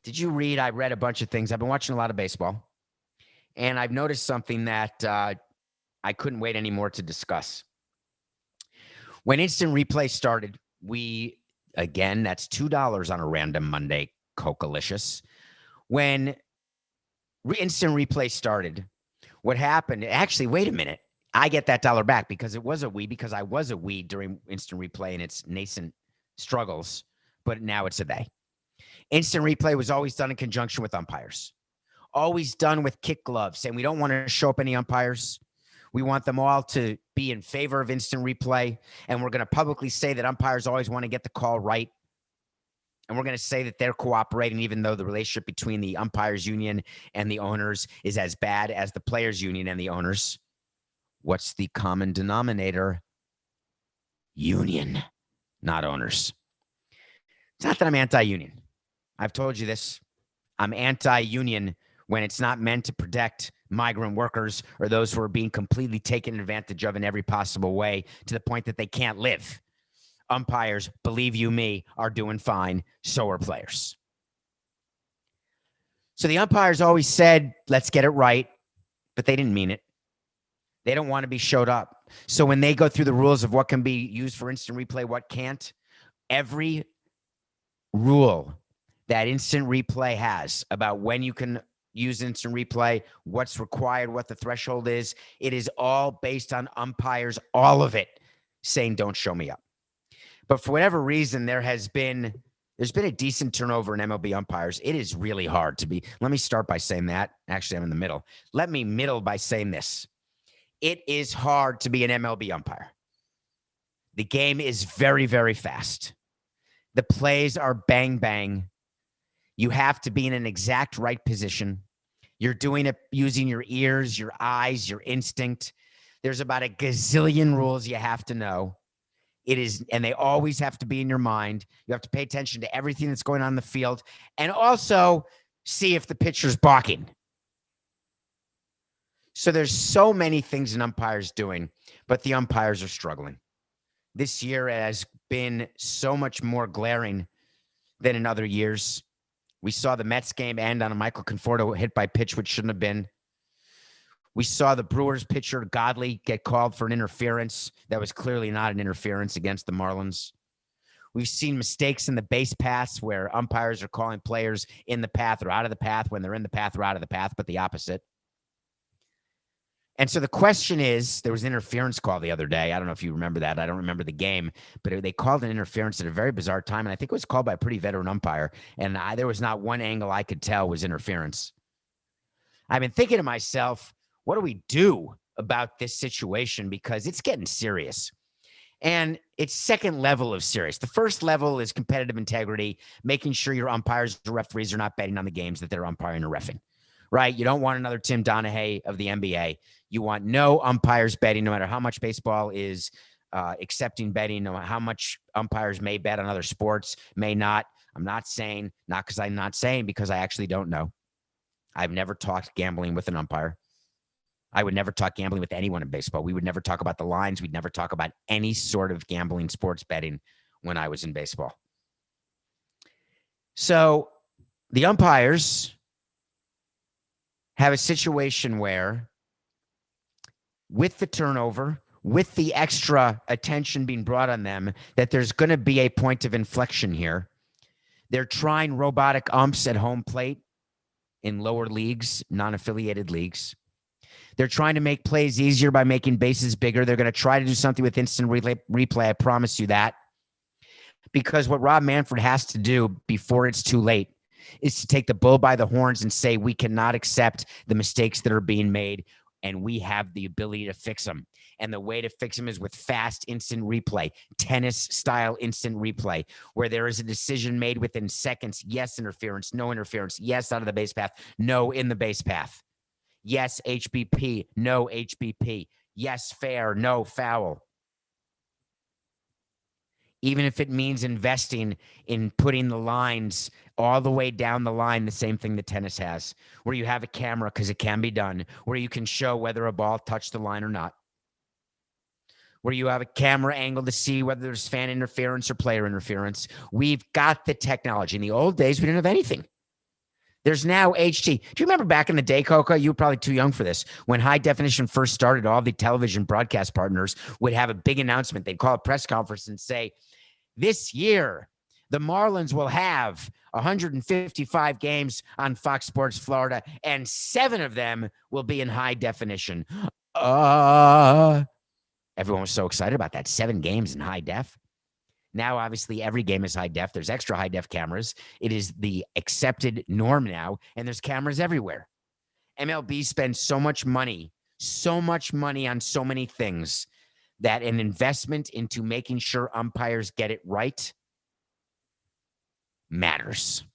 Did you read? I read a bunch of things. I've been watching a lot of baseball, and I've noticed something that I couldn't wait anymore to discuss. When instant replay started, again, that's $2 on a random Monday, Coca-licious. When instant replay started, what happened? Actually, wait a minute. I get that dollar back because I was a we during instant replay and its nascent struggles, but now it's a they. Instant replay was always done in conjunction with umpires, always done with kick gloves. And we don't want to show up any umpires. We want them all to be in favor of instant replay. And we're going to publicly say that umpires always want to get the call right. And we're going to say that they're cooperating, even though the relationship between the umpires union and the owners is as bad as the players union and the owners. What's the common denominator? Union, not owners. It's not that I'm anti-union. I've told you this. I'm anti-union when it's not meant to protect migrant workers or those who are being completely taken advantage of in every possible way to the point that they can't live. Umpires, believe you me, are doing fine. So are players. So the umpires always said, let's get it right, but they didn't mean it. They don't want to be showed up. So when they go through the rules of what can be used for instant replay, what can't, every rule that instant replay has about when you can use instant replay, what's required, what the threshold is, it is all based on umpires, all of it, saying don't show me up. But for whatever reason, there's been a decent turnover in MLB umpires. It is really hard to be. Let me start by saying that. Actually, I'm in the middle. Let me middle by saying this. It is hard to be an MLB umpire. The game is very, very fast. The plays are bang, bang. You have to be in an exact right position. You're doing it using your ears, your eyes, your instinct. There's about a gazillion rules you have to know. And they always have to be in your mind. You have to pay attention to everything that's going on in the field and also see if the pitcher's balking. So there's so many things an umpire's doing, but the umpires are struggling. This year has been so much more glaring than in other years. We saw the Mets game end on a Michael Conforto hit by pitch, which shouldn't have been. We saw the Brewers pitcher, Godley, get called for an interference that was clearly not an interference against the Marlins. We've seen mistakes in the base paths where umpires are calling players in the path or out of the path when they're in the path or out of the path, but the opposite. And so the question is, there was an interference call the other day. I don't know if you remember that. I don't remember the game, but they called an interference at a very bizarre time. And I think it was called by a pretty veteran umpire. And there was not one angle I could tell was interference. I've been thinking to myself, what do we do about this situation? Because it's getting serious. And it's second level of serious. The first level is competitive integrity, making sure your umpires, the referees are not betting on the games that they're umpiring or reffing. Right? You don't want another Tim Donaghy of the NBA. You want no umpires betting, no matter how much baseball is accepting betting, no matter how much umpires may bet on other sports, may not. I'm not saying, not because I'm not saying, because I actually don't know. I've never talked gambling with an umpire. I would never talk gambling with anyone in baseball. We would never talk about the lines. We'd never talk about any sort of gambling sports betting when I was in baseball. So the umpires have a situation where, with the turnover, with the extra attention being brought on them, that there's going to be a point of inflection here. They're trying robotic umps at home plate in lower leagues, non-affiliated leagues. They're trying to make plays easier by making bases bigger. They're going to try to do something with instant replay. I promise you that. Because what Rob Manfred has to do before it's too late is to take the bull by the horns and say, we cannot accept the mistakes that are being made, and we have the ability to fix them. And the way to fix them is with fast instant replay, tennis-style instant replay, where there is a decision made within seconds. Yes, interference, no interference. Yes, out of the base path, no in the base path. Yes, HBP, no HBP. Yes, fair, no foul. Even if it means investing in putting the lines all the way down the line, the same thing that tennis has, where you have a camera, because it can be done, where you can show whether a ball touched the line or not, where you have a camera angle to see whether there's fan interference or player interference. We've got the technology. In the old days, we didn't have anything. There's now HT. Do you remember back in the day, Coca? You were probably too young for this. When high definition first started, all the television broadcast partners would have a big announcement. They'd call a press conference and say, this year, the Marlins will have 155 games on Fox Sports Florida, and 7 of them will be in high definition. Everyone was so excited about that. 7 games in high def. Now, obviously, every game is high def. There's extra high def cameras. It is the accepted norm now, and there's cameras everywhere. MLB spends so much money on so many things that an investment into making sure umpires get it right matters.